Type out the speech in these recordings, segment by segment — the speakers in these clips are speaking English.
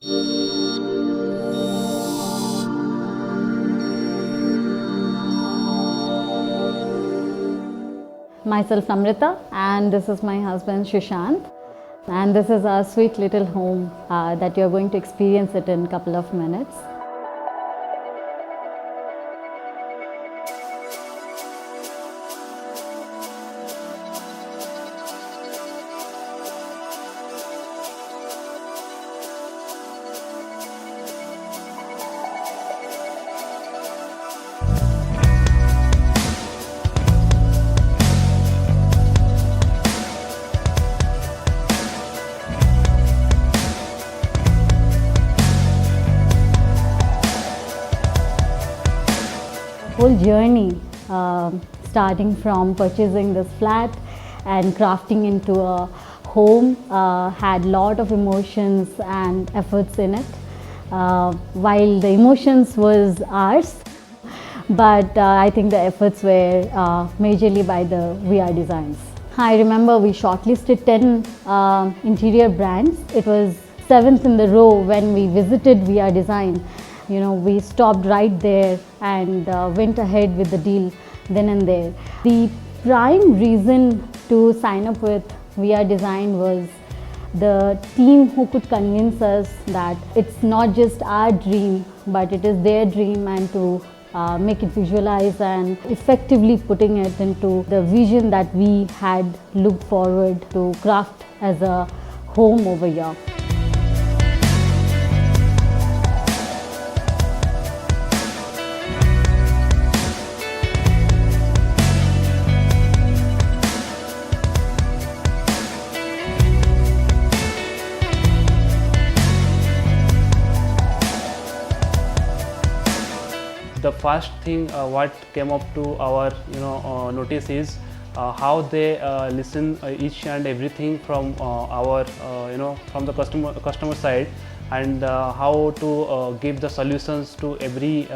Myself Namrita, and this is my husband Shishant, and this is our sweet little home that you're going to experience it in a couple of minutes. Whole journey, starting from purchasing this flat and crafting into a home, had lot of emotions and efforts in it. While the emotions was ours, but I think the efforts were majorly by the VR Designs. I remember we shortlisted 10 interior brands. It was 7th in the row when we visited VR Design. You know, we stopped right there and went ahead with the deal then and there. The prime reason to sign up with VR Design was the team who could convince us that it's not just our dream, but it is their dream, and to make it visualize and effectively putting it into the vision that we had looked forward to craft as a home over here. The first thing what came up to our notice is how they listen each and everything from our from the customer side, and how to give the solutions to every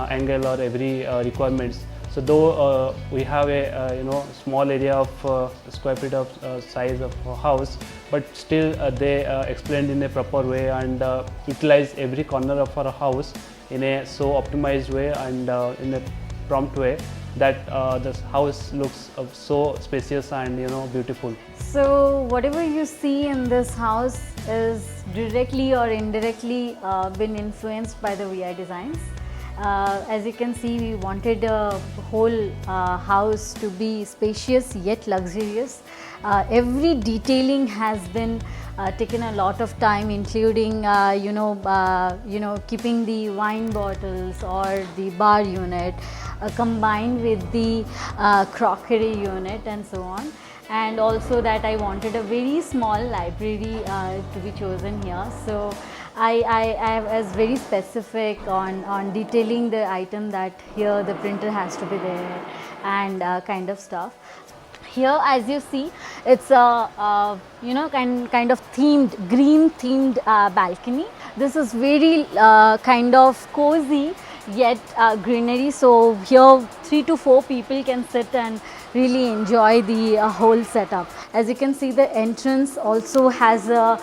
angle or every requirements. So though we have a small area of square feet of size of a house, but still they explained in a proper way and utilize every corner of our house in a so optimized way and in a prompt way that the house looks so spacious and beautiful. So whatever you see in this house is directly or indirectly been influenced by the VR Designs. As you can see, we wanted a whole house to be spacious yet luxurious. Every detailing has been taken a lot of time, including keeping the wine bottles or the bar unit combined with the crockery unit and so on. And also that I wanted a very small library to be chosen here. So I was very specific on detailing the item, that here the printer has to be there and kind of stuff. Here, as you see, it's a kind of themed, green themed balcony. This is very kind of cozy yet greenery. So here 3 to 4 people can sit and really enjoy the whole setup. As you can see, the entrance also has a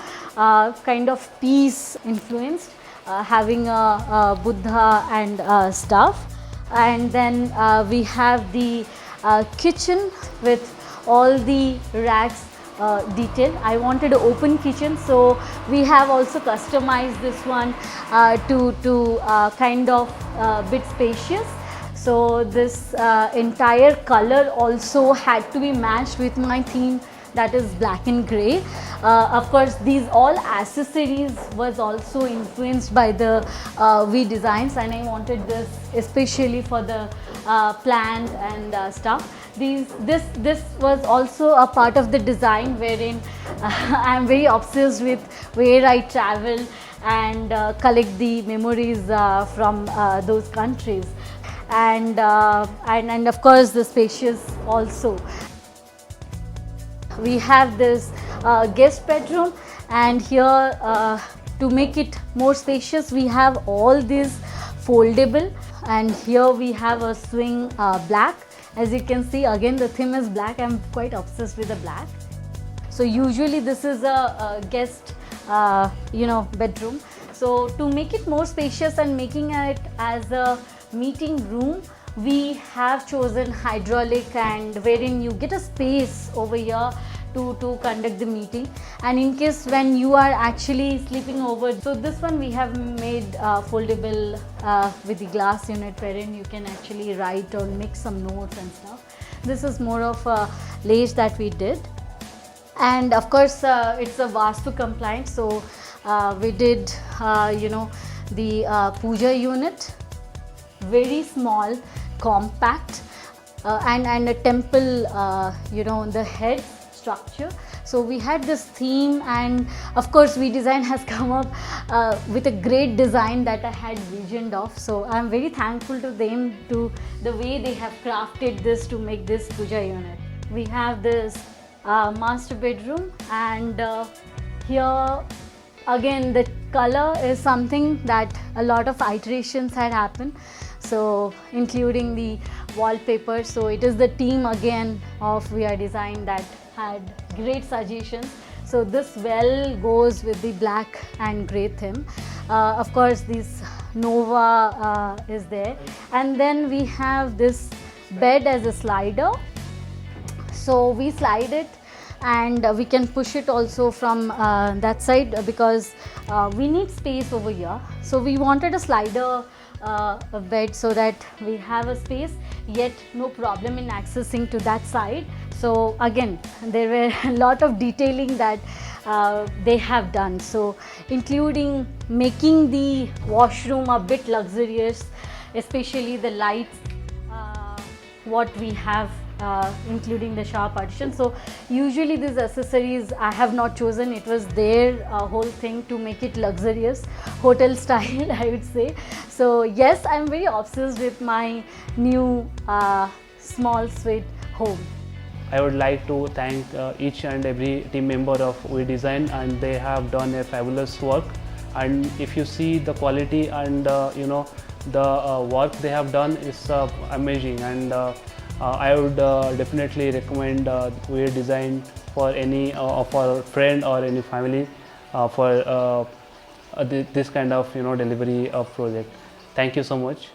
kind of peace influence, having a Buddha and stuff. And then we have the kitchen with all the racks detail. I wanted an open kitchen, so we have also customized this one to kind of bit spacious. So this entire color also had to be matched with my theme, that is black and grey. Of course, these all accessories was also influenced by the VR Designs, and I wanted this especially for the plant and stuff. This was also a part of the design, wherein I am very obsessed with where I travel and collect the memories from those countries, and of course the spacious also. We have this guest bedroom, and here to make it more spacious, we have all these foldable, and here we have a swing black. As you can see, again the theme is black. I'm quite obsessed with the black. So usually this is a guest bedroom. So to make it more spacious and making it as a meeting room, we have chosen hydraulic, and wherein you get a space over here to conduct the meeting. And in case when you are actually sleeping over, so this one we have made foldable with the glass unit, wherein you can actually write or make some notes and stuff. This is more of a lathe that we did. And of course it's a Vastu compliant, so we did the puja unit, very small, compact, and a temple, the head structure. So we had this theme, and of course VDesign has come up with a great design that I had visioned of. So I'm very thankful to them, to the way they have crafted this to make this puja unit. We have this master bedroom, and here again the color is something that a lot of iterations had happened, so including the wallpaper. So it is the team again of We Are Design that had great suggestions. So this well goes with the black and grey theme. Of course this Nova is there, and then we have this bed as a slider. So we slide it, and we can push it also from that side, because we need space over here. So we wanted a slider bed so that we have a space, yet no problem in accessing to that side. So again, there were a lot of detailing that they have done, so including making the washroom a bit luxurious, especially the lights, what we have, including the shower partition. So usually these accessories I have not chosen, it was their whole thing to make it luxurious, hotel style I would say. So yes, I'm very obsessed with my new small sweet home. I would like to thank each and every team member of We Design, and they have done a fabulous work. And if you see the quality and the work they have done is amazing, and I would definitely recommend We Design for any of our friend or any family for this kind of delivery of project. Thank you so much.